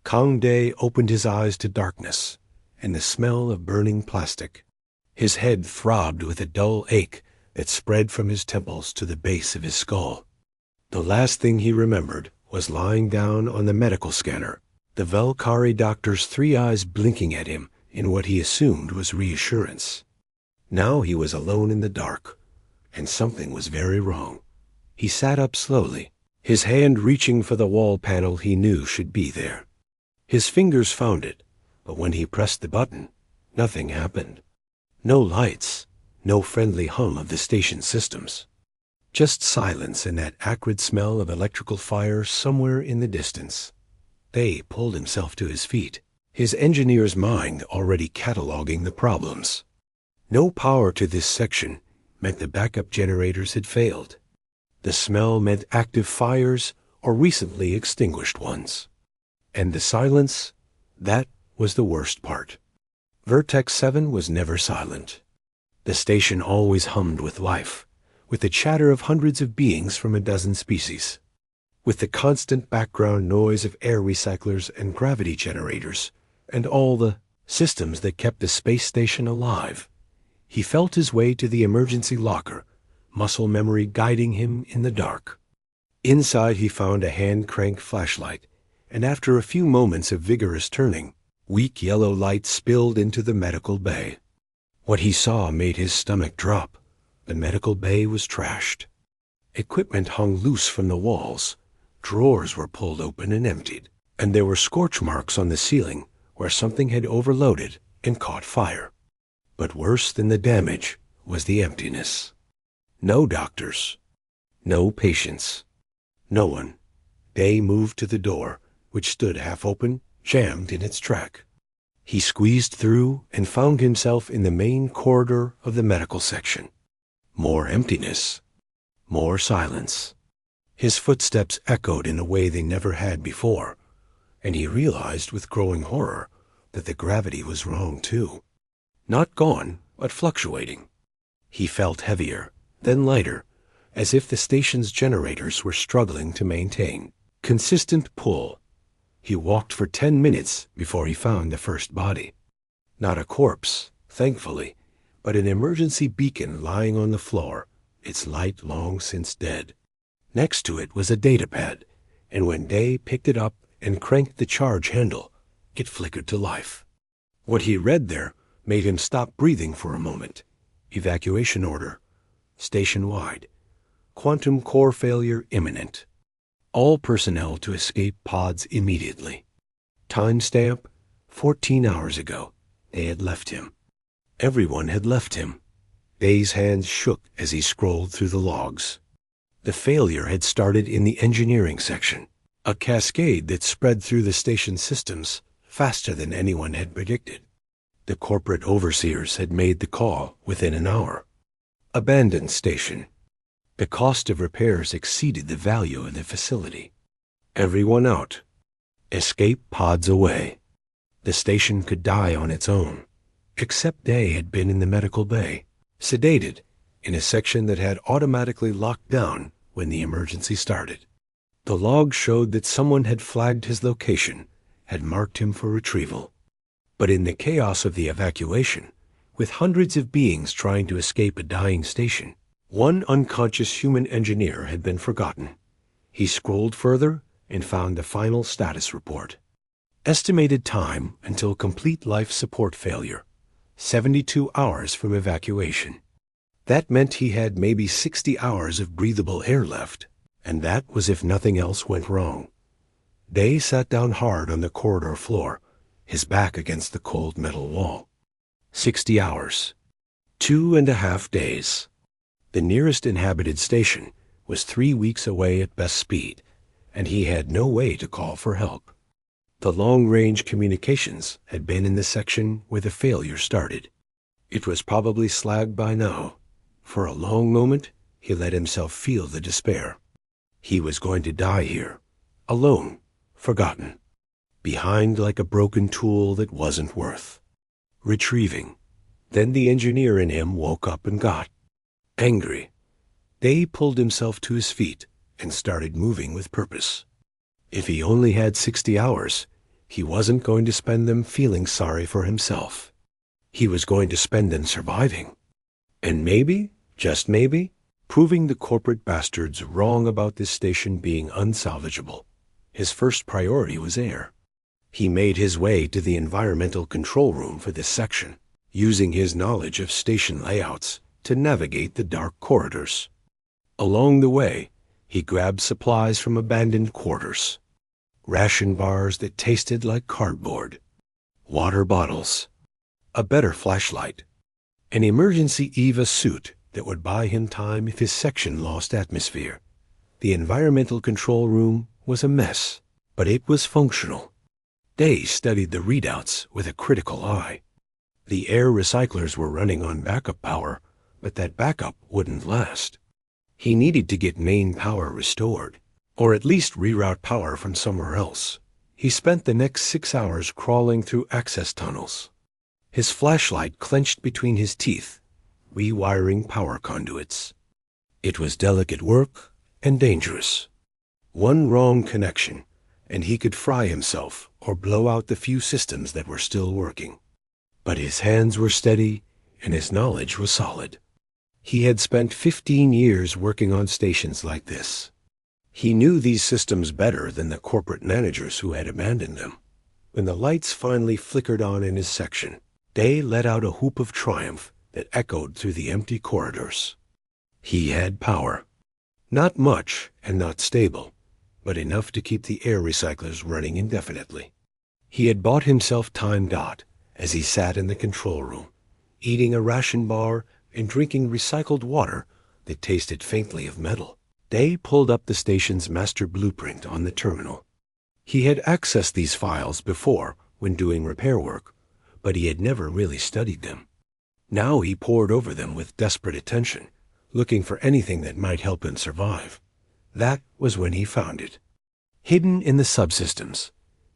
Kang Day opened his eyes to darkness and the smell of burning plastic. His head throbbed with a dull ache that spread from his temples to the base of his skull. The last thing he remembered was lying down on the medical scanner, the Velkari doctor's 3 eyes blinking at him in what he assumed was reassurance. Now he was alone in the dark, and something was very wrong. He sat up slowly, his hand reaching for the wall panel he knew should be there. His fingers found it, but when he pressed the button, nothing happened. No lights, no friendly hum of the station systems. Just silence and that acrid smell of electrical fire somewhere in the distance. Day pulled himself to his feet, his engineer's mind already cataloging the problems. No power to this section meant the backup generators had failed. The smell meant active fires or recently extinguished ones. And the silence, that was the worst part. Vertex 7 was never silent. The station always hummed with life, with the chatter of hundreds of beings from a dozen species, with the constant background noise of air recyclers and gravity generators, and all the systems that kept the space station alive. He felt his way to the emergency locker, muscle memory guiding him in the dark. Inside he found a hand-crank flashlight, and after a few moments of vigorous turning, weak yellow light spilled into the medical bay. What he saw made his stomach drop. The medical bay was trashed. Equipment hung loose from the walls. Drawers were pulled open and emptied, and there were scorch marks on the ceiling where something had overloaded and caught fire. But worse than the damage was the emptiness. No doctors. No patients. No one. Day moved to the door, which stood half open, jammed in its track. He squeezed through and found himself in the main corridor of the medical section. More emptiness. More silence. His footsteps echoed in a way they never had before, and he realized with growing horror that the gravity was wrong too. Not gone, but fluctuating. He felt heavier, then lighter, as if the station's generators were struggling to maintain consistent pull. He walked for 10 minutes before he found the first body. Not a corpse, thankfully, but an emergency beacon lying on the floor, its light long since dead. Next to it was a datapad, and when Day picked it up and cranked the charge handle, it flickered to life. What he read there made him stop breathing for a moment. Evacuation order. Station-wide. Quantum core failure imminent. All personnel to escape pods immediately. Timestamp, 14 hours ago, they had left him. Everyone had left him. Day's hands shook as he scrolled through the logs. The failure had started in the engineering section, a cascade that spread through the station systems faster than anyone had predicted. The corporate overseers had made the call within an hour. Abandoned station. The cost of repairs exceeded the value of the facility. Everyone out. Escape pods away. The station could die on its own. Except Day had been in the medical bay, sedated, in a section that had automatically locked down when the emergency started. The log showed that someone had flagged his location, had marked him for retrieval. But in the chaos of the evacuation, with hundreds of beings trying to escape a dying station, one unconscious human engineer had been forgotten. He scrolled further and found the final status report. Estimated time until complete life support failure, 72 hours from evacuation. That meant he had maybe 60 hours of breathable air left, and that was if nothing else went wrong. Day sat down hard on the corridor floor, his back against the cold metal wall. 60 hours. 2.5 days. The nearest inhabited station was 3 weeks away at best speed, and he had no way to call for help. The long-range communications had been in the section where the failure started. It was probably slagged by now. For a long moment, he let himself feel the despair. He was going to die here, alone, forgotten, behind like a broken tool that wasn't worth retrieving. Then the engineer in him woke up and got angry. Day pulled himself to his feet and started moving with purpose. If he only had 60 hours, He wasn't going to spend them feeling sorry for himself. He was going to spend them surviving. And maybe, just maybe, proving the corporate bastards wrong about this station being unsalvageable. His first priority was air. He made his way to the environmental control room for this section, using his knowledge of station layouts to navigate the dark corridors. Along the way, he grabbed supplies from abandoned quarters. Ration bars that tasted like cardboard, water bottles, a better flashlight, an emergency EVA suit that would buy him time if his section lost atmosphere. The environmental control room was a mess, but it was functional. Day studied the readouts with a critical eye. The air recyclers were running on backup power, but that backup wouldn't last. He needed to get main power restored, or at least reroute power from somewhere else. He spent the next 6 hours crawling through access tunnels, his flashlight clenched between his teeth, rewiring power conduits. It was delicate work and dangerous. One wrong connection, and he could fry himself or blow out the few systems that were still working. But his hands were steady, and his knowledge was solid. He had spent 15 years working on stations like this. He knew these systems better than the corporate managers who had abandoned them. When the lights finally flickered on in his section, Day let out a whoop of triumph that echoed through the empty corridors. He had power. Not much and not stable, but enough to keep the air recyclers running indefinitely. He had bought himself time dot as he sat in the control room, eating a ration bar and drinking recycled water that tasted faintly of metal. Day pulled up the station's master blueprint on the terminal. He had accessed these files before when doing repair work, but he had never really studied them. Now he pored over them with desperate attention, looking for anything that might help him survive. That was when he found it. Hidden in the subsystems,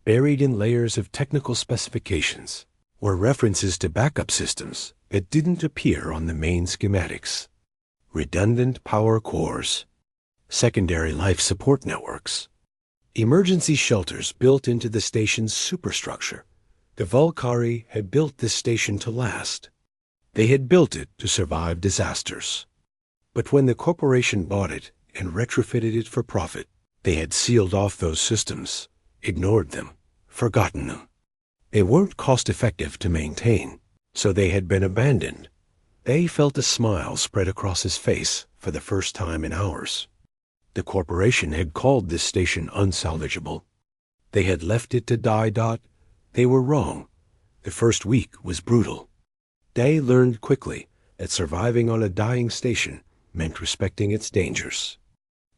buried in layers of technical specifications, were references to backup systems that didn't appear on the main schematics. Redundant power cores, secondary life support networks, emergency shelters built into the station's superstructure. The Volcari had built this station to last. They had built it to survive disasters. But when the corporation bought it and retrofitted it for profit, they had sealed off those systems, ignored them, forgotten them. They weren't cost-effective to maintain, so they had been abandoned. They felt a smile spread across his face for the first time in hours. The corporation had called this station unsalvageable. They had left it to die. They were wrong. The first week was brutal. Day learned quickly that surviving on a dying station meant respecting its dangers.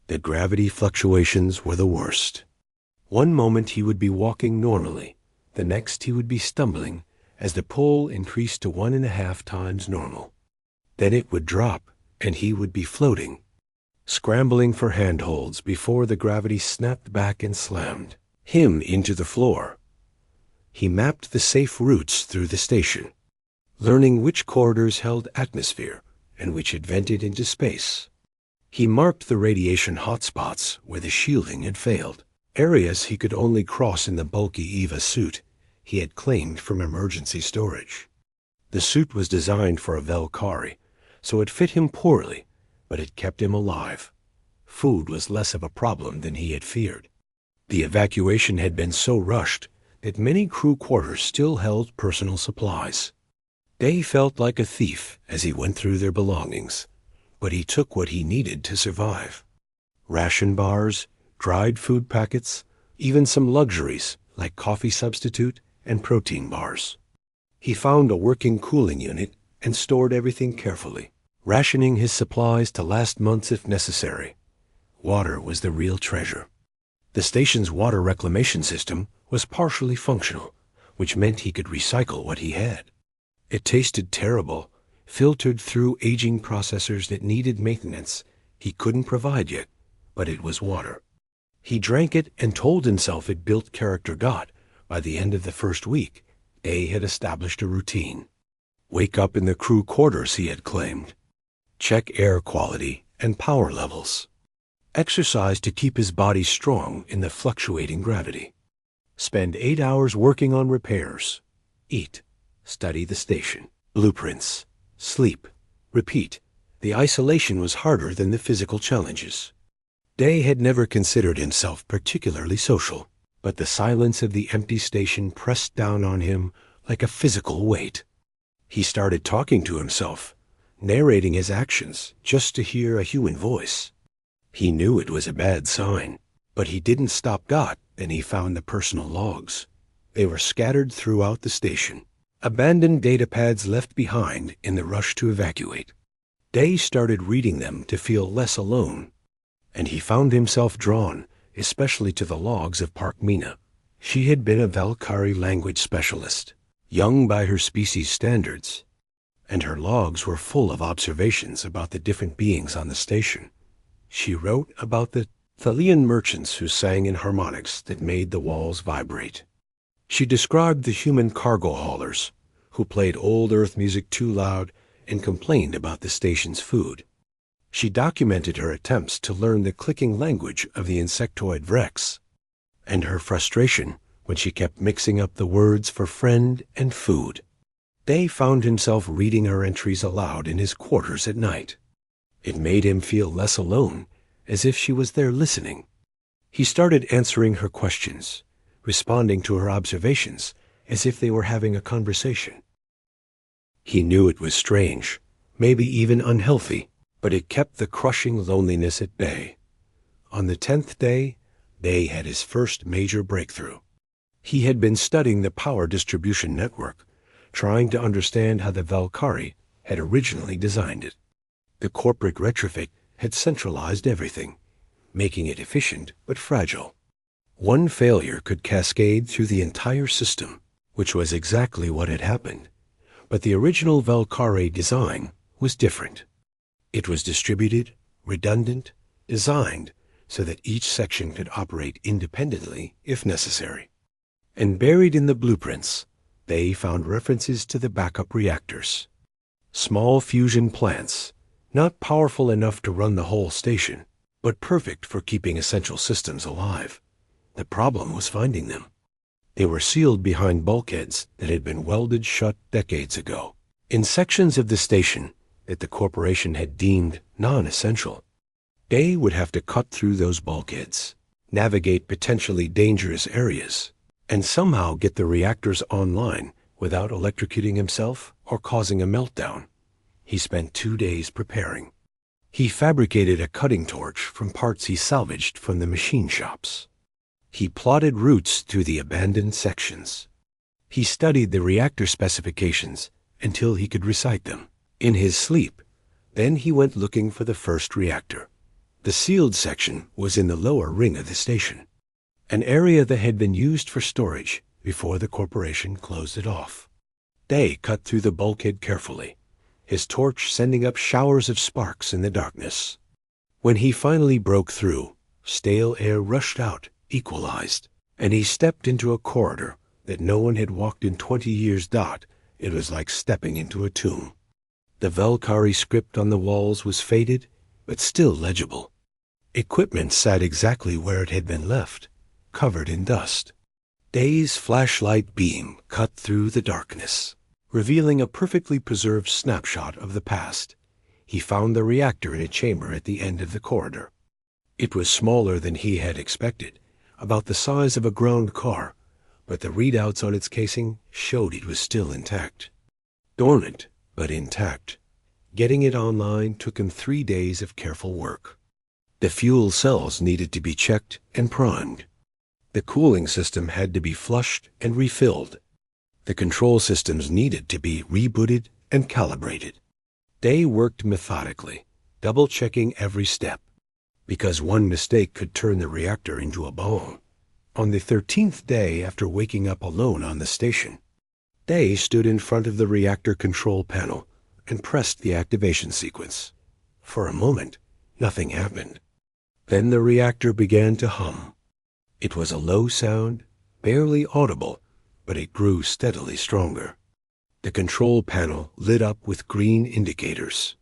The gravity fluctuations were the worst. One moment he would be walking normally, the next he would be stumbling as the pull increased to 1.5 times normal. Then it would drop, and he would be floating, scrambling for handholds before the gravity snapped back and slammed him into the floor. He mapped the safe routes through the station, learning which corridors held atmosphere and which had vented into space. He marked the radiation hotspots where the shielding had failed, areas he could only cross in the bulky EVA suit he had claimed from emergency storage. The suit was designed for a Volcari, so it fit him poorly, but it kept him alive. Food was less of a problem than he had feared. The evacuation had been so rushed that many crew quarters still held personal supplies. Day felt like a thief as he went through their belongings, but he took what he needed to survive. Ration bars, dried food packets, even some luxuries like coffee substitute and protein bars. He found a working cooling unit and stored everything carefully, rationing his supplies to last months if necessary. Water was the real treasure. The station's water reclamation system was partially functional, which meant he could recycle what he had. It tasted terrible, filtered through aging processors that needed maintenance he couldn't provide yet, but it was water. He drank it and told himself it built character. By the end of the first week, Day had established a routine. Wake up in the crew quarters, he had claimed. Check air quality and power levels. Exercise to keep his body strong in the fluctuating gravity. Spend 8 hours working on repairs. Eat. Study the station. Blueprints. Sleep. Repeat. The isolation was harder than the physical challenges. Day had never considered himself particularly social, but the silence of the empty station pressed down on him like a physical weight. He started talking to himself, narrating his actions just to hear a human voice. He knew it was a bad sign, but he didn't stop and he found the personal logs. They were scattered throughout the station, abandoned datapads left behind in the rush to evacuate. Day started reading them to feel less alone, and he found himself drawn, especially to the logs of Parkmina. She had been a Valkyrie language specialist, young by her species standards, and her logs were full of observations about the different beings on the station. She wrote about the Thalian merchants who sang in harmonics that made the walls vibrate. She described the human cargo haulers who played old Earth music too loud and complained about the station's food. She documented her attempts to learn the clicking language of the insectoid Vrex, and her frustration when she kept mixing up the words for friend and food. Day found himself reading her entries aloud in his quarters at night. It made him feel less alone, as if she was there listening. He started answering her questions, responding to her observations as if they were having a conversation. He knew it was strange, maybe even unhealthy, but it kept the crushing loneliness at bay. On the 10th day, Day had his first major breakthrough. He had been studying the power distribution network, trying to understand how the Valkyrie had originally designed it. The corporate retrofit had centralized everything, making it efficient but fragile. One failure could cascade through the entire system, which was exactly what had happened. But the original Valkyrie design was different. It was distributed, redundant, designed so that each section could operate independently if necessary. And buried in the blueprints, they found references to the backup reactors. Small fusion plants, not powerful enough to run the whole station, but perfect for keeping essential systems alive. The problem was finding them. They were sealed behind bulkheads that had been welded shut decades ago, in sections of the station that the corporation had deemed non-essential. Day would have to cut through those bulkheads, navigate potentially dangerous areas, and somehow get the reactors online without electrocuting himself or causing a meltdown. He spent 2 days preparing. He fabricated a cutting torch from parts he salvaged from the machine shops. He plotted routes through the abandoned sections. He studied the reactor specifications until he could recite them in his sleep. Then he went looking for the first reactor. The sealed section was in the lower ring of the station, an area that had been used for storage before the corporation closed it off. Day cut through the bulkhead carefully, his torch sending up showers of sparks in the darkness. When he finally broke through, stale air rushed out, equalized, and he stepped into a corridor that no one had walked in 20 years. It was like stepping into a tomb. The Valkyrie script on the walls was faded, but still legible. Equipment sat exactly where it had been left, covered in dust. Day's flashlight beam cut through the darkness, revealing a perfectly preserved snapshot of the past. He found the reactor in a chamber at the end of the corridor. It was smaller than he had expected, about the size of a ground car, but the readouts on its casing showed it was still intact. Dormant, but intact. Getting it online took him 3 days of careful work. The fuel cells needed to be checked and primed. The cooling system had to be flushed and refilled. The control systems needed to be rebooted and calibrated. Day worked methodically, double-checking every step, because one mistake could turn the reactor into a bomb. On the 13th day after waking up alone on the station, Day stood in front of the reactor control panel and pressed the activation sequence. For a moment, nothing happened. Then the reactor began to hum. It was a low sound, barely audible, but it grew steadily stronger. The control panel lit up with green indicators.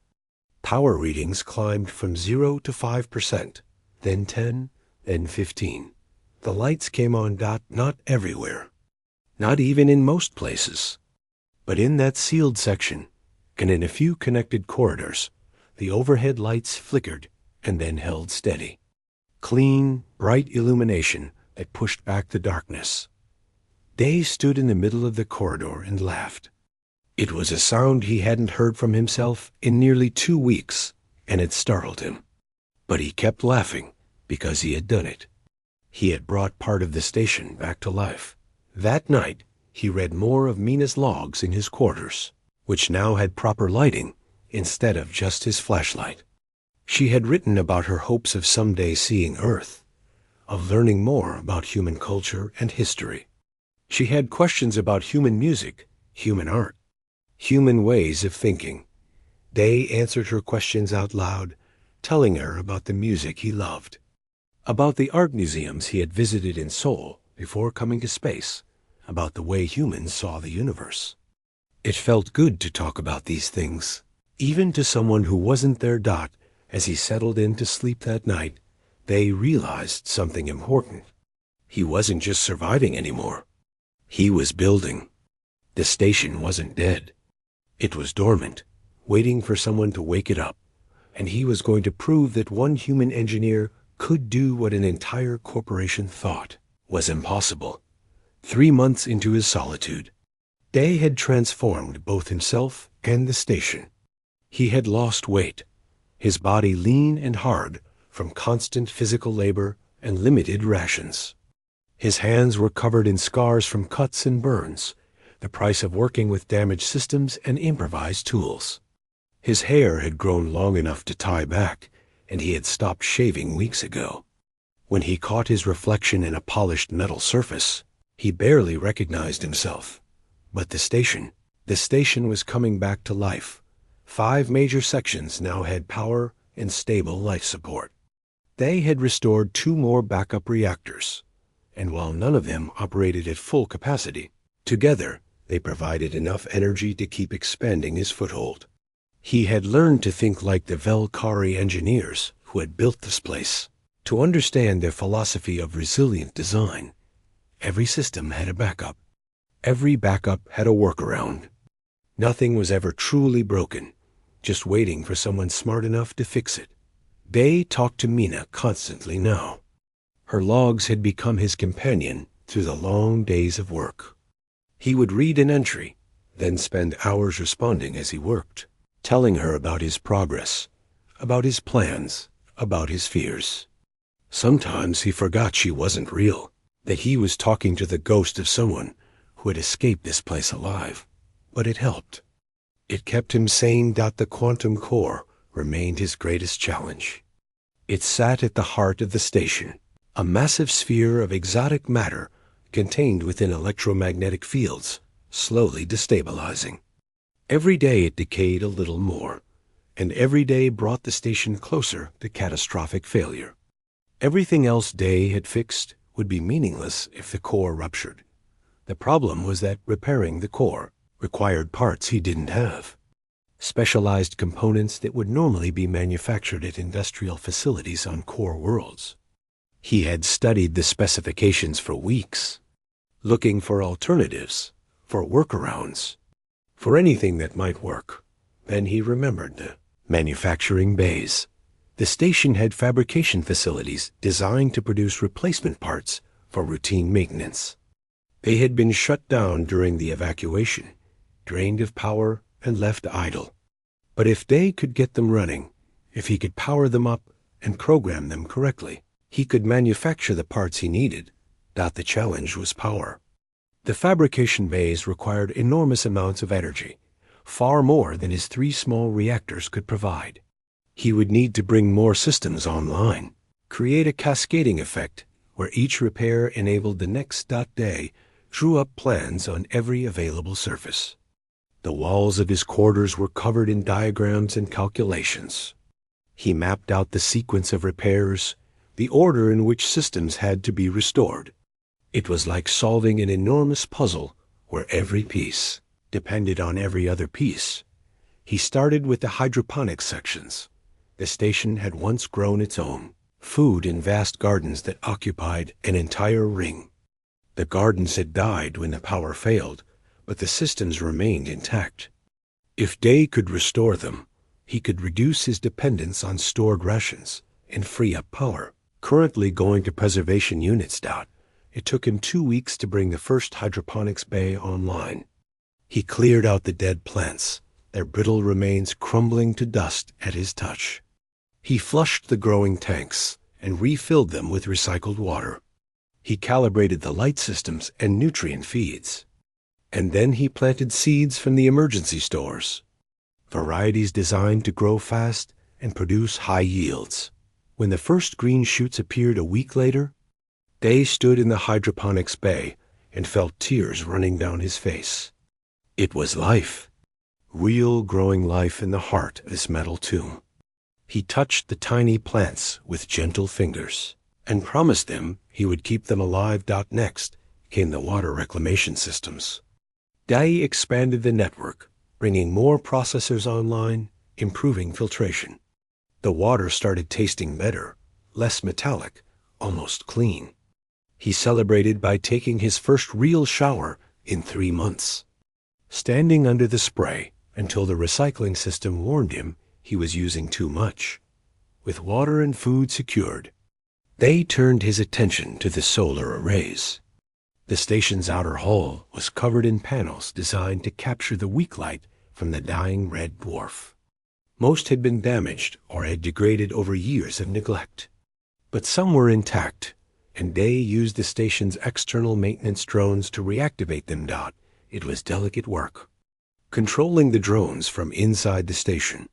Power readings climbed from 0 to 5%, then 10, then 15. The lights came on, not everywhere, not even in most places, but in that sealed section, and in a few connected corridors, the overhead lights flickered and then held steady. Clean, bright illumination that pushed back the darkness. Day stood in the middle of the corridor and laughed. It was a sound he hadn't heard from himself in nearly 2 weeks, and it startled him. But he kept laughing because he had done it. He had brought part of the station back to life. That night, he read more of Mina's logs in his quarters, which now had proper lighting instead of just his flashlight. She had written about her hopes of someday seeing Earth, of learning more about human culture and history. She had questions about human music, human art, human ways of thinking. Day answered her questions out loud, telling her about the music he loved, about the art museums he had visited in Seoul before coming to space, about the way humans saw the universe. It felt good to talk about these things, even to someone who wasn't there. As he settled in to sleep that night, they realized something important. He wasn't just surviving anymore. He was building. The station wasn't dead. It was dormant, waiting for someone to wake it up, and he was going to prove that one human engineer could do what an entire corporation thought was impossible. 3 months into his solitude, Day had transformed both himself and the station. He had lost weight, his body lean and hard from constant physical labor and limited rations. His hands were covered in scars from cuts and burns, the price of working with damaged systems and improvised tools. His hair had grown long enough to tie back, and he had stopped shaving weeks ago. When he caught his reflection in a polished metal surface, he barely recognized himself. But the station was coming back to life. 5 major sections now had power and stable life support. They had restored 2 more backup reactors, and while none of them operated at full capacity, together they provided enough energy to keep expanding his foothold. He had learned to think like the Velkari engineers who had built this place, to understand their philosophy of resilient design. Every system had a backup. Every backup had a workaround. Nothing was ever truly broken, just waiting for someone smart enough to fix it. Day talked to Mina constantly now. Her logs had become his companion through the long days of work. He would read an entry, then spend hours responding as he worked, telling her about his progress, about his plans, about his fears. Sometimes he forgot she wasn't real, that he was talking to the ghost of someone who had escaped this place alive. But it helped. It kept him sane. The quantum core remained his greatest challenge. It sat at the heart of the station, a massive sphere of exotic matter contained within electromagnetic fields, slowly destabilizing. Every day it decayed a little more, and every day brought the station closer to catastrophic failure. Everything else Day had fixed would be meaningless if the core ruptured. The problem was that repairing the core required parts he didn't have, specialized components that would normally be manufactured at industrial facilities on core worlds. He had studied the specifications for weeks, looking for alternatives, for workarounds, for anything that might work. Then he remembered the manufacturing bays. The station had fabrication facilities designed to produce replacement parts for routine maintenance. They had been shut down during the evacuation, drained of power and left idle. But if Day could get them running, if he could power them up and program them correctly, he could manufacture the parts he needed. The challenge was power. The fabrication bays required enormous amounts of energy, far more than his 3 small reactors could provide. He would need to bring more systems online, create a cascading effect where each repair enabled the next. Day drew up plans on every available surface. The walls of his quarters were covered in diagrams and calculations. He mapped out the sequence of repairs, the order in which systems had to be restored. It was like solving an enormous puzzle where every piece depended on every other piece. He started with the hydroponics sections. The station had once grown its own. food in vast gardens that occupied an entire ring. The gardens had died when the power failed, but the systems remained intact. If Day could restore them, he could reduce his dependence on stored rations and free up power. Currently going to preservation units. It took him 2 weeks to bring the first hydroponics bay online. He cleared out the dead plants, their brittle remains crumbling to dust at his touch. He flushed the growing tanks and refilled them with recycled water. He calibrated the light systems and nutrient feeds. And then he planted seeds from the emergency stores, varieties designed to grow fast and produce high yields. When the first green shoots appeared a week later, Day stood in the hydroponics bay and felt tears running down his face. It was life, real growing life in the heart of this metal tomb. He touched the tiny plants with gentle fingers and promised them he would keep them alive. Next came the water reclamation systems. Day expanded the network, bringing more processors online, improving filtration. The water started tasting better, less metallic, almost clean. He celebrated by taking his first real shower in 3 months, standing under the spray until the recycling system warned him he was using too much. With water and food secured, Day turned his attention to the solar arrays. The station's outer hull was covered in panels designed to capture the weak light from the dying red dwarf. Most had been damaged or had degraded over years of neglect, but some were intact, and Day used the station's external maintenance drones to reactivate them. It was delicate work, controlling the drones from inside the station,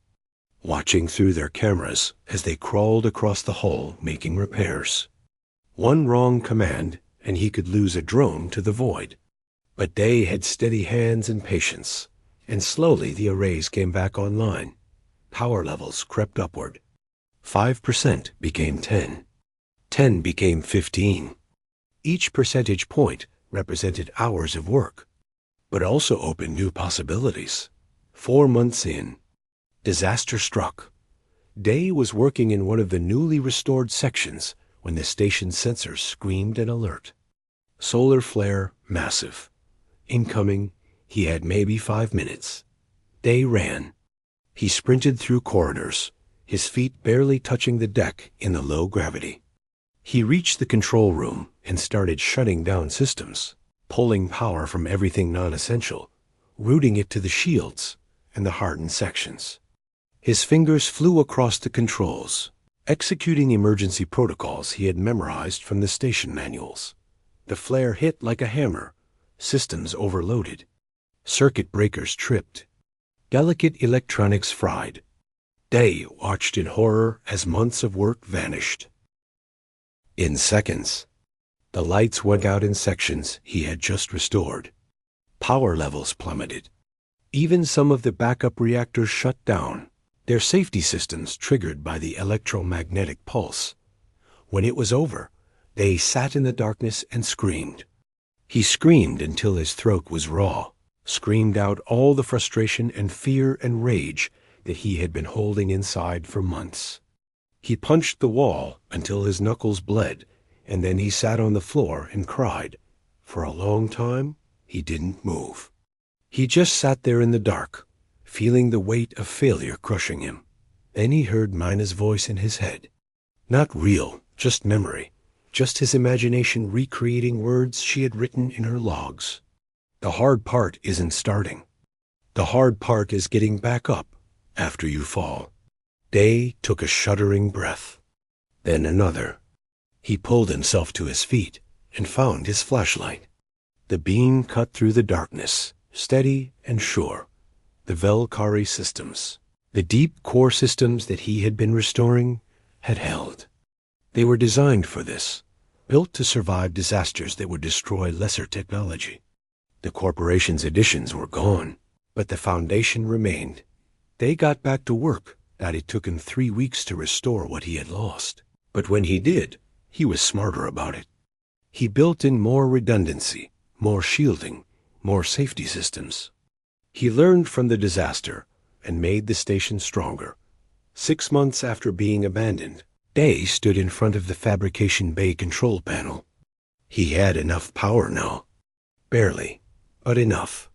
watching through their cameras as they crawled across the hull making repairs. One wrong command and he could lose a drone to the void. But Day had steady hands and patience, and slowly the arrays came back online. Power levels crept upward. 5% became 10. 10 became 15. Each percentage point represented hours of work, but also opened new possibilities. 4 months in, disaster struck. Day was working in one of the newly restored sections when the station's sensors screamed an alert. Solar flare massive. Incoming, he had maybe 5 minutes. Day ran. He sprinted through corridors, his feet barely touching the deck in the low gravity. He reached the control room and started shutting down systems, pulling power from everything non-essential, routing it to the shields and the hardened sections. His fingers flew across the controls, executing emergency protocols he had memorized from the station manuals. The flare hit like a hammer, systems overloaded, circuit breakers tripped, delicate electronics fried. Day watched in horror as months of work vanished. In seconds, the lights went out in sections he had just restored. Power levels plummeted. Even some of the backup reactors shut down, their safety systems triggered by the electromagnetic pulse. When it was over, Day sat in the darkness and screamed. He screamed until his throat was raw, screamed out all the frustration and fear and rage that he had been holding inside for months. He punched the wall until his knuckles bled, and then he sat on the floor and cried. For a long time, he didn't move. He just sat there in the dark, feeling the weight of failure crushing him. Then he heard Mina's voice in his head. Not real, just memory, just his imagination recreating words she had written in her logs. The hard part isn't starting. The hard part is getting back up after you fall. Day took a shuddering breath, then another. He pulled himself to his feet and found his flashlight. The beam cut through the darkness, steady and sure. The Velkari systems, the deep core systems that he had been restoring, had held. They were designed for this, built to survive disasters that would destroy lesser technology. The corporation's additions were gone, but the foundation remained. They got back to work. That it took him 3 weeks to restore what he had lost. But when he did, he was smarter about it. He built in more redundancy, more shielding, more safety systems. He learned from the disaster and made the station stronger. 6 months after being abandoned, Day stood in front of the fabrication bay control panel. He had enough power now. Barely, but enough.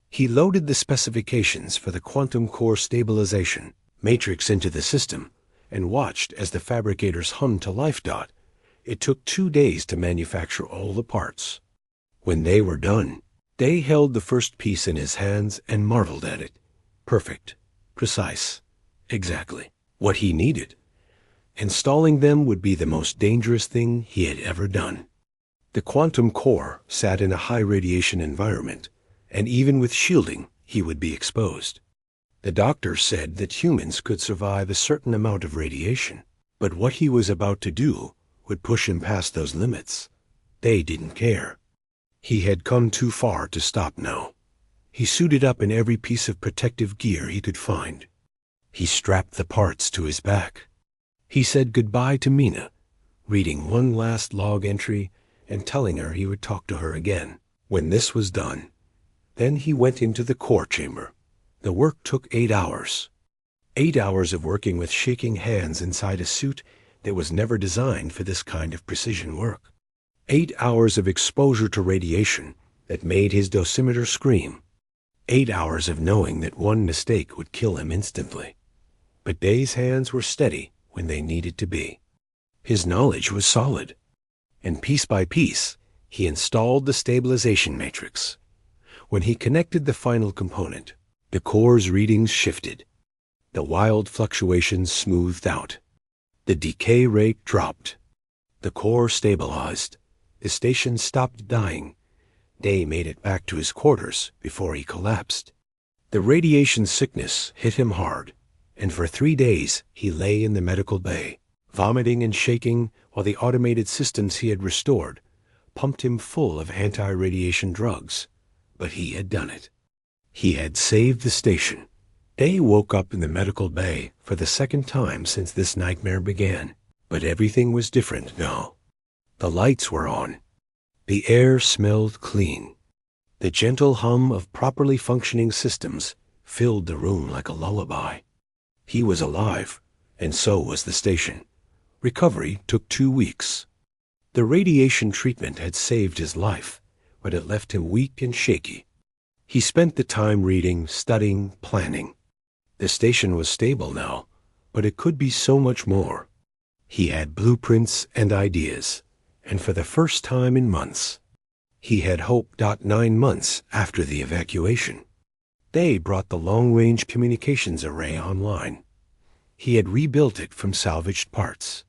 He loaded the specifications for the quantum core stabilization matrix into the system and watched as the fabricators hummed to life. It took 2 days to manufacture all the parts. When they were done, Day held the first piece in his hands and marveled at it. Perfect, precise, exactly what he needed. Installing them would be the most dangerous thing he had ever done. The quantum core sat in a high radiation environment, and even with shielding, he would be exposed. The doctors said that humans could survive a certain amount of radiation, but what he was about to do would push him past those limits. They didn't care. He had come too far to stop now. He suited up in every piece of protective gear he could find. He strapped the parts to his back. He said goodbye to Mina, reading one last log entry and telling her he would talk to her again when this was done. Then he went into the core chamber. The work took 8 hours. 8 hours of working with shaking hands inside a suit that was never designed for this kind of precision work. 8 hours of exposure to radiation that made his dosimeter scream. 8 hours of knowing that one mistake would kill him instantly. But Day's hands were steady when they needed to be. His knowledge was solid. And piece by piece, he installed the stabilization matrix. When he connected the final component, the core's readings shifted. The wild fluctuations smoothed out. The decay rate dropped. The core stabilized. The station stopped dying. Day made it back to his quarters before he collapsed. The radiation sickness hit him hard, and for 3 days he lay in the medical bay, vomiting and shaking while the automated systems he had restored pumped him full of anti-radiation drugs. But he had done it. He had saved the station. Day woke up in the medical bay for the second time since this nightmare began. But everything was different now. The lights were on. The air smelled clean. The gentle hum of properly functioning systems filled the room like a lullaby. He was alive, and so was the station. Recovery took 2 weeks. The radiation treatment had saved his life, but it left him weak and shaky. He spent the time reading, studying, planning. The station was stable now, but it could be so much more. He had blueprints and ideas, and for the first time in months, he had hope. 9 months after the evacuation, Day brought the long-range communications array online. He had rebuilt it from salvaged parts,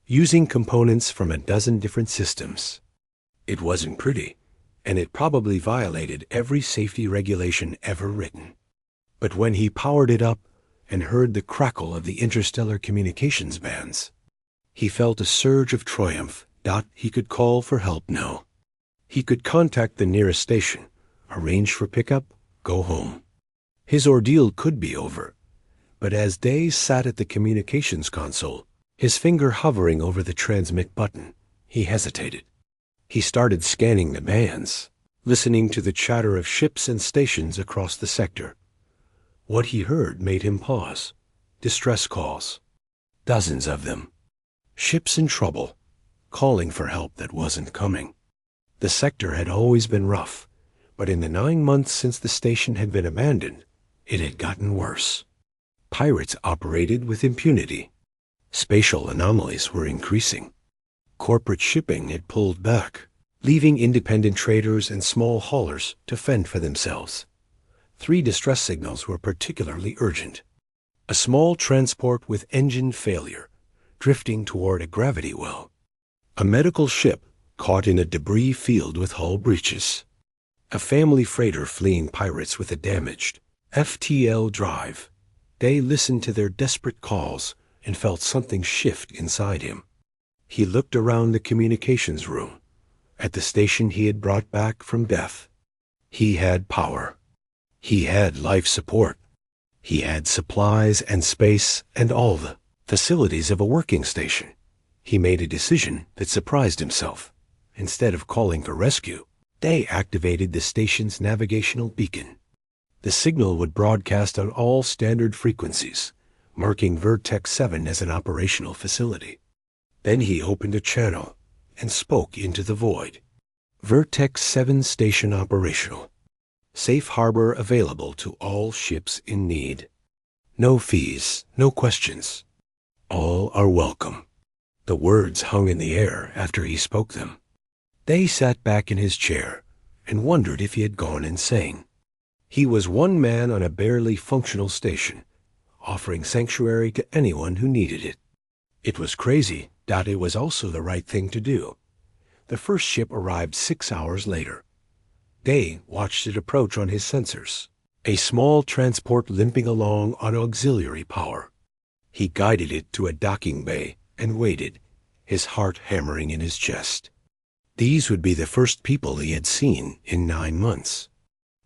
using components from a dozen different systems. It wasn't pretty, and it probably violated every safety regulation ever written. But when he powered it up and heard the crackle of the interstellar communications bands, he felt a surge of triumph. He could call for help now. He could contact the nearest station, arrange for pickup, go home. His ordeal could be over. But as Day sat at the communications console, his finger hovering over the transmit button, he hesitated. He started scanning the bands, listening to the chatter of ships and stations across the sector. What he heard made him pause. Distress calls. Dozens of them. Ships in trouble, calling for help that wasn't coming. The sector had always been rough, but in the 9 months since the station had been abandoned, it had gotten worse. Pirates operated with impunity. Spatial anomalies were increasing. Corporate shipping had pulled back, leaving independent traders and small haulers to fend for themselves. 3 distress signals were particularly urgent. A small transport with engine failure, drifting toward a gravity well. A medical ship caught in a debris field with hull breaches. A family freighter fleeing pirates with a damaged FTL drive. Day listened to their desperate calls and felt something shift inside him. He looked around the communications room, at the station he had brought back from death. He had power. He had life support. He had supplies and space and all the facilities of a working station. He made a decision that surprised himself. Instead of calling for rescue, Day activated the station's navigational beacon. The signal would broadcast on all standard frequencies, marking Vertex 7 as an operational facility. Then he opened a channel and spoke into the void. Vertex 7 station operational. Safe harbor available to all ships in need. No fees, no questions. All are welcome. The words hung in the air after he spoke them. Day sat back in his chair and wondered if he had gone insane. He was one man on a barely functional station, offering sanctuary to anyone who needed it. It was crazy, but it was also the right thing to do. The first ship arrived 6 hours later. Day watched it approach on his sensors, a small transport limping along on auxiliary power. He guided it to a docking bay and waited, his heart hammering in his chest. These would be the first people he had seen in 9 months.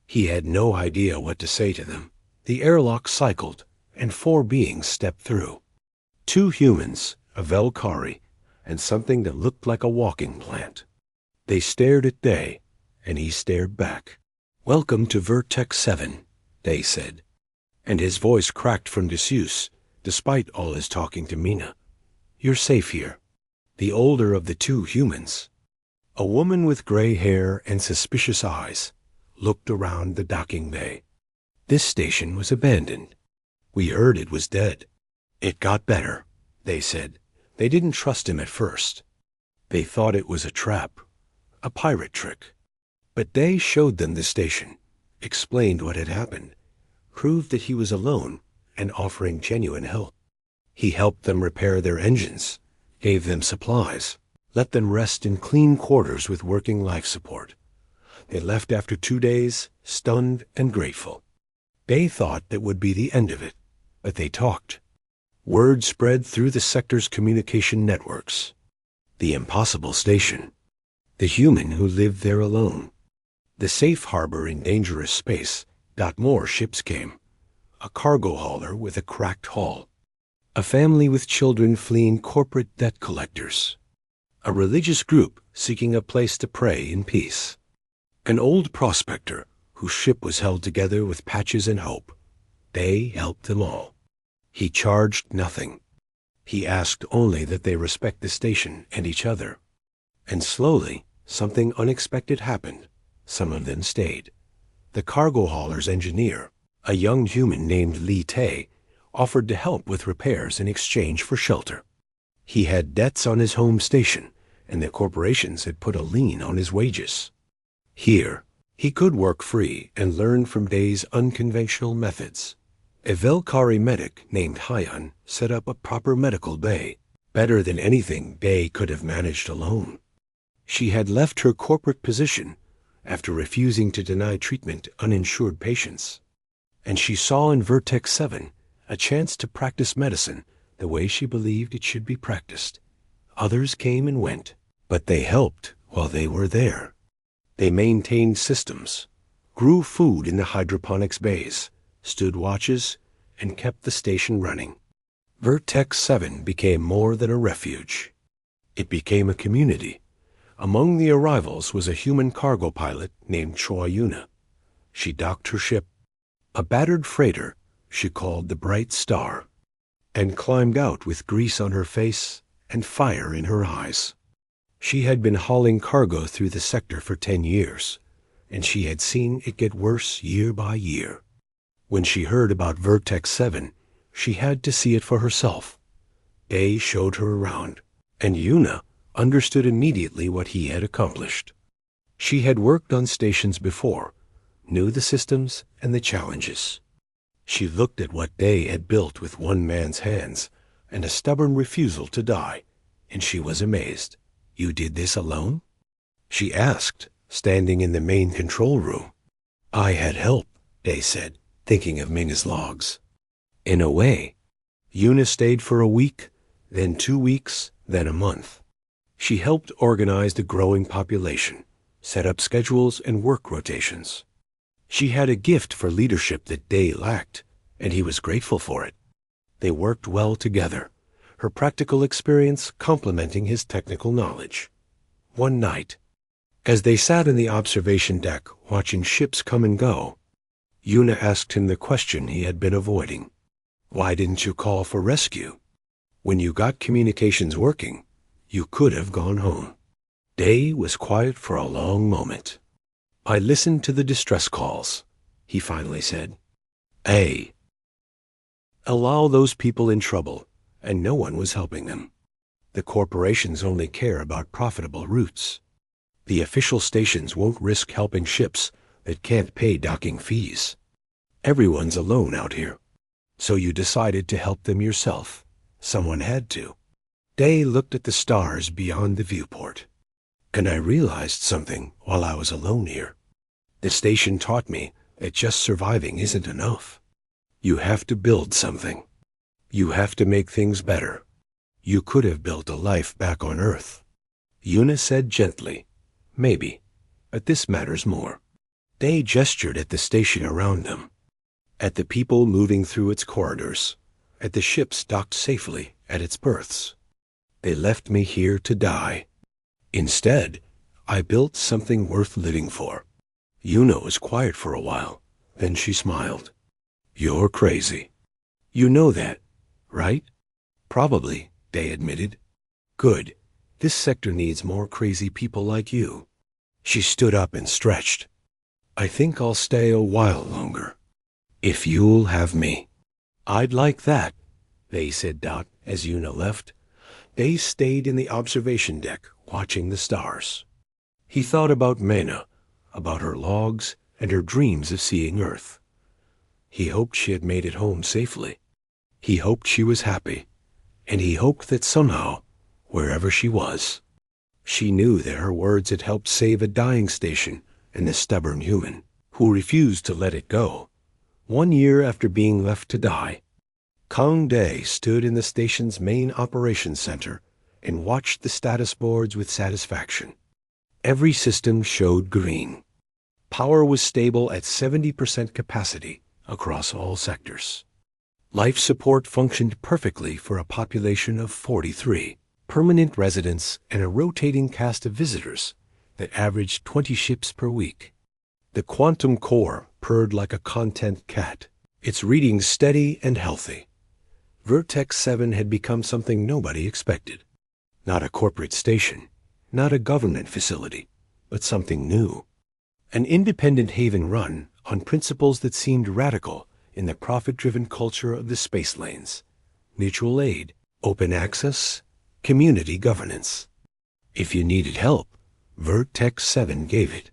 He had no idea what to say to them. The airlock cycled, and 4 beings stepped through. 2 humans, a Velkari, and something that looked like a walking plant. They stared at Day, and he stared back. "Welcome to Vertex 7, Day said, and his voice cracked from disuse, despite all his talking to Mina. "You're safe here." The older of the 2 humans, a woman with gray hair and suspicious eyes, looked around the docking bay. "This station was abandoned. We heard it was dead." "It got better," they said. They didn't trust him at first. They thought it was a trap, a pirate trick. But Day showed them the station, explained what had happened, proved that he was alone, and offering genuine help. He helped them repair their engines, gave them supplies, let them rest in clean quarters with working life support. They left after 2 days, stunned and grateful. Day thought that would be the end of it, but they talked. Word spread through the sector's communication networks. The impossible station. The human who lived there alone. The safe harbor in dangerous space. More ships came. A cargo hauler with a cracked hull. A family with children fleeing corporate debt collectors. A religious group seeking a place to pray in peace. An old prospector whose ship was held together with patches and hope. They helped them all. He charged nothing. He asked only that they respect the station and each other. And slowly, something unexpected happened. Some of them stayed. The cargo hauler's engineer, a young human named Li Tay, offered to help with repairs in exchange for shelter. He had debts on his home station, and the corporations had put a lien on his wages. Here, he could work free and learn from Day's unconventional methods. A Velkari medic named Hyan set up a proper medical bay, better than anything Day could have managed alone. She had left her corporate position after refusing to deny treatment to uninsured patients, and she saw in Vertex 7 a chance to practice medicine the way she believed it should be practiced. Others came and went, but they helped while they were there. They maintained systems, grew food in the hydroponics bays, stood watches, and kept the station running. Vertex 7 became more than a refuge. It became a community. Among the arrivals was a human cargo pilot named Choi Yuna. She docked her ship, a battered freighter she called the Bright Star, and climbed out with grease on her face and fire in her eyes. She had been hauling cargo through the sector for 10 years, and she had seen it get worse year by year. When she heard about Vertex 7, she had to see it for herself. Day showed her around, and Yuna understood immediately what he had accomplished. She had worked on stations before, knew the systems and the challenges. She looked at what Day had built with one man's hands and a stubborn refusal to die, and she was amazed. "You did this alone?" she asked, standing in the main control room. "I had help," Day said, thinking of Mina's logs. "In a way." Yuna stayed for a week, then 2 weeks, then a month. She helped organize the growing population, set up schedules and work rotations. She had a gift for leadership that Day lacked, and he was grateful for it. They worked well together, her practical experience complementing his technical knowledge. One night, as they sat in the observation deck watching ships come and go, Yuna asked him the question he had been avoiding. "Why didn't you call for rescue? When you got communications working, You could have gone home. Day was quiet for a long moment. I listened to the distress calls, he finally said. A. Allow those people in trouble, and no one was helping them. The corporations only care about profitable routes. The official stations won't risk helping ships that can't pay docking fees. Everyone's alone out here. So you decided to help them yourself. Someone had to. Day looked at the stars beyond the viewport. And I realized something while I was alone here. The station taught me that just surviving isn't enough. You have to build something. You have to make things better. You could have built a life back on Earth. Una said gently, maybe, but this matters more. Day gestured at the station around them, at the people moving through its corridors, at the ships docked safely at its berths. They left me here to die. Instead, I built something worth living for. Una was quiet for a while, then she smiled. You're crazy. You know that, right? Probably, Day admitted. Good. This sector needs more crazy people like you. She stood up and stretched. I think I'll stay a while longer. If you'll have me. I'd like that, Day said as Una left. Day stayed in the observation deck, watching the stars. He thought about Mena, about her logs, and her dreams of seeing Earth. He hoped she had made it home safely. He hoped she was happy, and he hoped that somehow, wherever she was, she knew that her words had helped save a dying station and the stubborn human who refused to let it go. 1 year after being left to die, Kang Day stood in the station's main operations center and watched the status boards with satisfaction. Every system showed green. Power was stable at 70% capacity across all sectors. Life support functioned perfectly for a population of 43, permanent residents and a rotating cast of visitors that averaged 20 ships per week. The quantum core purred like a content cat, its readings steady and healthy. Vertex 7 had become something nobody expected. Not a corporate station, not a government facility, but something new. An independent haven run on principles that seemed radical in the profit-driven culture of the space lanes: mutual aid, open access, community governance. If you needed help, Vertex 7 gave it.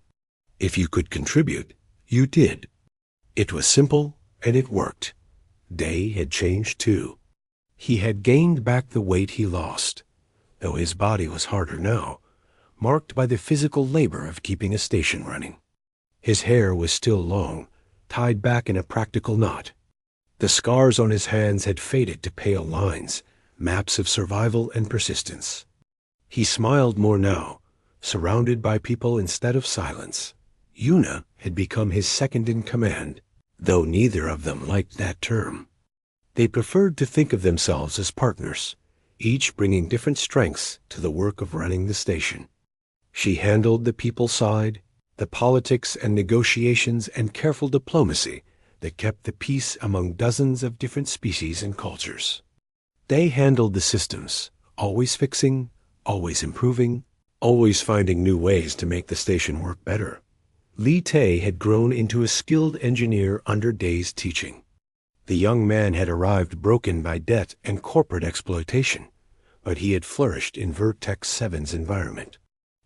If you could contribute, you did. It was simple, and it worked. Day had changed too. He had gained back the weight he lost, though his body was harder now, marked by the physical labor of keeping a station running. His hair was still long, tied back in a practical knot. The scars on his hands had faded to pale lines, maps of survival and persistence. He smiled more now, surrounded by people instead of silence. Una had become his second in command, though neither of them liked that term. They preferred to think of themselves as partners, each bringing different strengths to the work of running the station. She handled the people side, the politics and negotiations and careful diplomacy that kept the peace among dozens of different species and cultures. They handled the systems, always fixing, always improving, always finding new ways to make the station work better. Li Tay had grown into a skilled engineer under Day's teaching. The young man had arrived broken by debt and corporate exploitation, but he had flourished in Vertex 7's environment.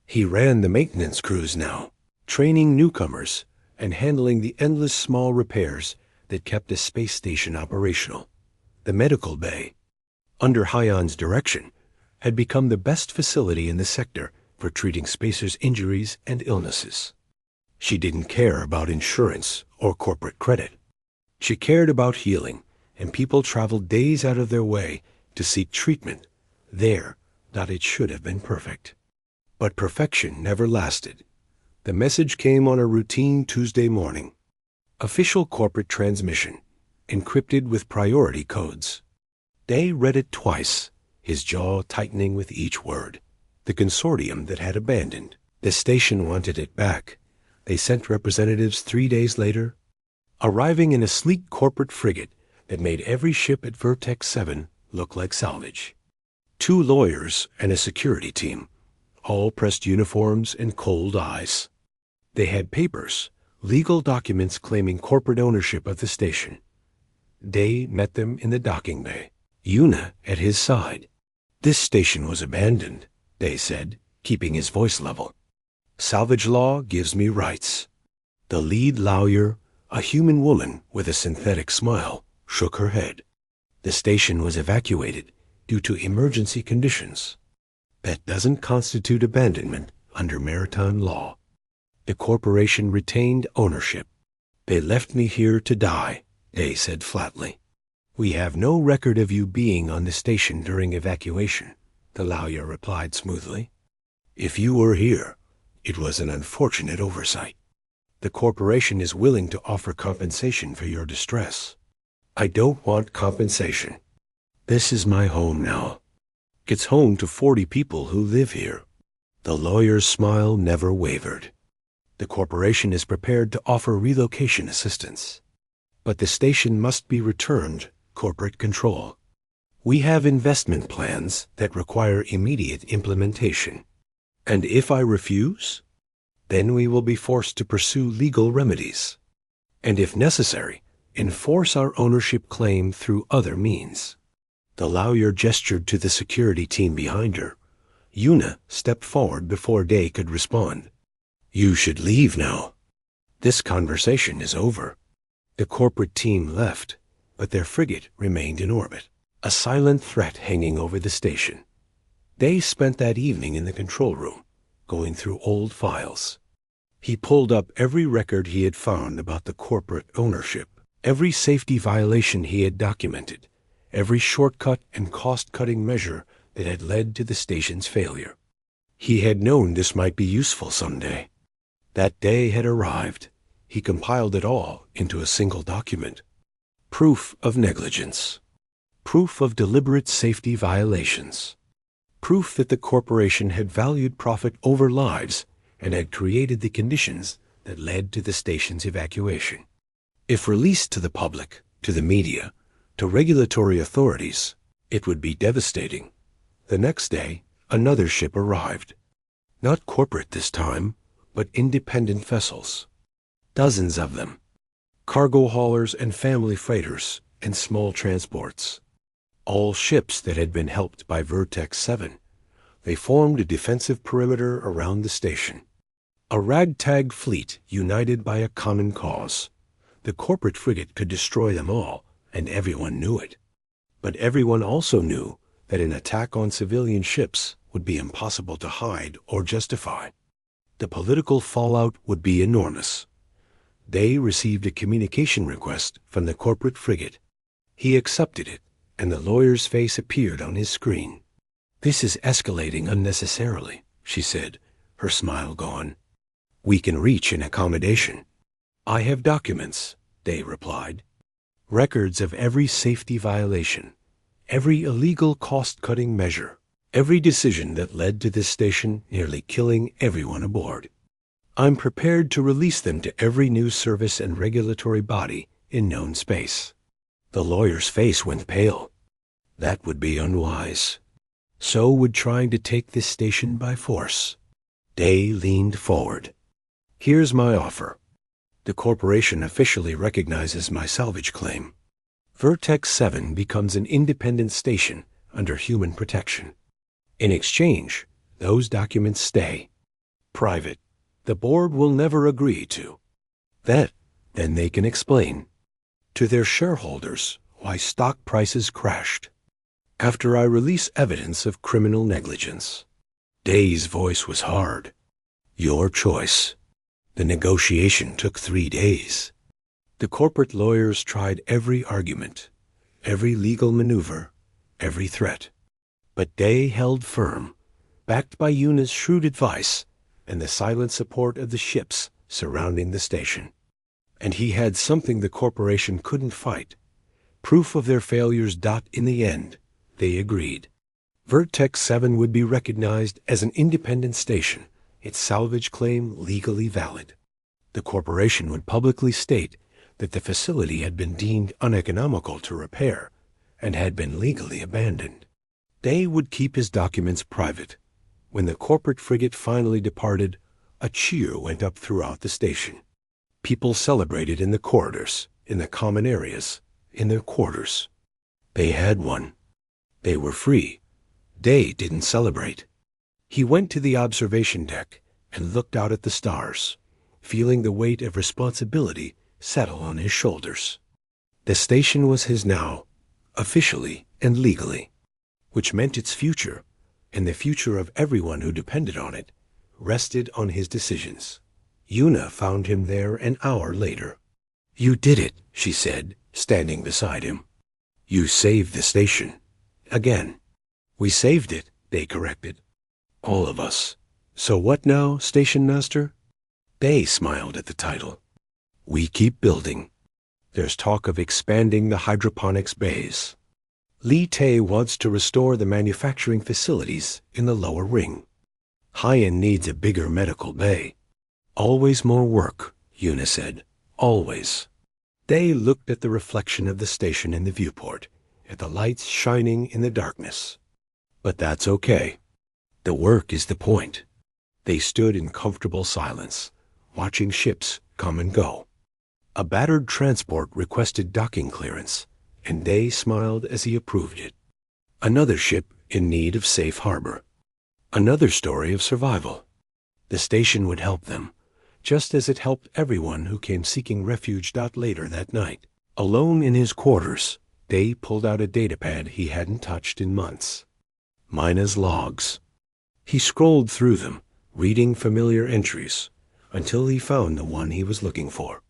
He ran the maintenance crews now, training newcomers and handling the endless small repairs that kept a space station operational. The medical bay, under Hyon's direction, had become the best facility in the sector for treating spacers' injuries and illnesses. She didn't care about insurance or corporate credit. She cared about healing, and people traveled days out of their way to seek treatment there. That it should have been perfect. But perfection never lasted. The message came on a routine Tuesday morning. Official corporate transmission, encrypted with priority codes. Day read it twice, his jaw tightening with each word. The consortium that had abandoned. The station wanted it back. They sent representatives 3 days later, arriving in a sleek corporate frigate that made every ship at Vertex 7 look like salvage. 2 lawyers and a security team, all pressed uniforms and cold eyes. They had papers, legal documents claiming corporate ownership of the station. Day met them in the docking bay, Yuna at his side. "This station was abandoned," Day said, keeping his voice level. "Salvage law gives me rights." The lead lawyer, a human woman with a synthetic smile, shook her head. "The station was evacuated due to emergency conditions. That doesn't constitute abandonment under maritime law. The corporation retained ownership. They left me here to die," Day said flatly. "We have no record of you being on the station during evacuation," the lawyer replied smoothly. "If you were here, it was an unfortunate oversight. The corporation is willing to offer compensation for your distress." "I don't want compensation. This is my home now. It's home to 40 people who live here." The lawyer's smile never wavered. "The corporation is prepared to offer relocation assistance. But the station must be returned corporate control. We have investment plans that require immediate implementation. And if I refuse, then we will be forced to pursue legal remedies. And if necessary, enforce our ownership claim through other means." The lawyer gestured to the security team behind her. Yuna stepped forward before Day could respond. "You should leave now. This conversation is over." The corporate team left, but their frigate remained in orbit, a silent threat hanging over the station. Day spent that evening in the control room, going through old files. He pulled up every record he had found about the corporate ownership, every safety violation he had documented, every shortcut and cost-cutting measure that had led to the station's failure. He had known this might be useful someday. That day had arrived. He compiled it all into a single document. Proof of negligence. Proof of deliberate safety violations. Proof that the corporation had valued profit over lives and had created the conditions that led to the station's evacuation. If released to the public, to the media, to regulatory authorities, it would be devastating. The next day, another ship arrived. Not corporate this time, but independent vessels. Dozens of them. Cargo haulers and family freighters and small transports. All ships that had been helped by Vertex 7. They formed a defensive perimeter around the station. A ragtag fleet united by a common cause. The corporate frigate could destroy them all, and everyone knew it. But everyone also knew that an attack on civilian ships would be impossible to hide or justify. The political fallout would be enormous. Day received a communication request from the corporate frigate. He accepted it, and the lawyer's face appeared on his screen. "This is escalating unnecessarily," she said, her smile gone. "We can reach an accommodation." "I have documents," Day replied. "Records of every safety violation, every illegal cost-cutting measure, every decision that led to this station nearly killing everyone aboard. I'm prepared to release them to every news service and regulatory body in known space." The lawyer's face went pale. That would be unwise. So would trying to take this station by force. Day leaned forward. "Here's my offer. The corporation officially recognizes my salvage claim. Vertex 7 becomes an independent station under human protection. In exchange, those documents stay private. The board will never agree to. Then they can explain to their shareholders why stock prices crashed. After I release evidence of criminal negligence." Day's voice was hard. "Your choice." The negotiation took 3 days. The corporate lawyers tried every argument, every legal maneuver, every threat. But Day held firm, backed by Yuna's shrewd advice and the silent support of the ships surrounding the station. And he had something the corporation couldn't fight. Proof of their failures. In the end, they agreed. Vertex 7 would be recognized as an independent station, its salvage claim legally valid. The corporation would publicly state that the facility had been deemed uneconomical to repair and had been legally abandoned. Day would keep his documents private. When the corporate frigate finally departed, a cheer went up throughout the station. People celebrated in the corridors, in the common areas, in their quarters. They had one. They were free. Day didn't celebrate. He went to the observation deck and looked out at the stars, feeling the weight of responsibility settle on his shoulders. The station was his now, officially and legally, which meant its future, and the future of everyone who depended on it, rested on his decisions. Una found him there an hour later. "You did it," she said, standing beside him. "You saved the station." Again. "We saved it," they corrected. "All of us. So what now, Station Master?" They smiled at the title. "We keep building. There's talk of expanding the hydroponics bays. Lee Tay wants to restore the manufacturing facilities in the lower ring. Hyen needs a bigger medical bay. Always more work," Una said. "Always." They looked at the reflection of the station in the viewport, at the lights shining in the darkness. "But that's okay. The work is the point." They stood in comfortable silence, watching ships come and go. A battered transport requested docking clearance, and Day smiled as he approved it. Another ship in need of safe harbor. Another story of survival. The station would help them, just as it helped everyone who came seeking refuge. Later that night, alone in his quarters, Day pulled out a datapad he hadn't touched in months. Mina's logs. He scrolled through them, reading familiar entries, until he found the one he was looking for.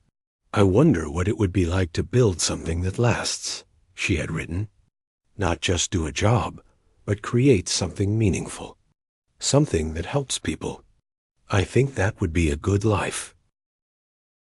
"I wonder what it would be like to build something that lasts," she had written. "Not just do a job, but create something meaningful. Something that helps people. I think that would be a good life."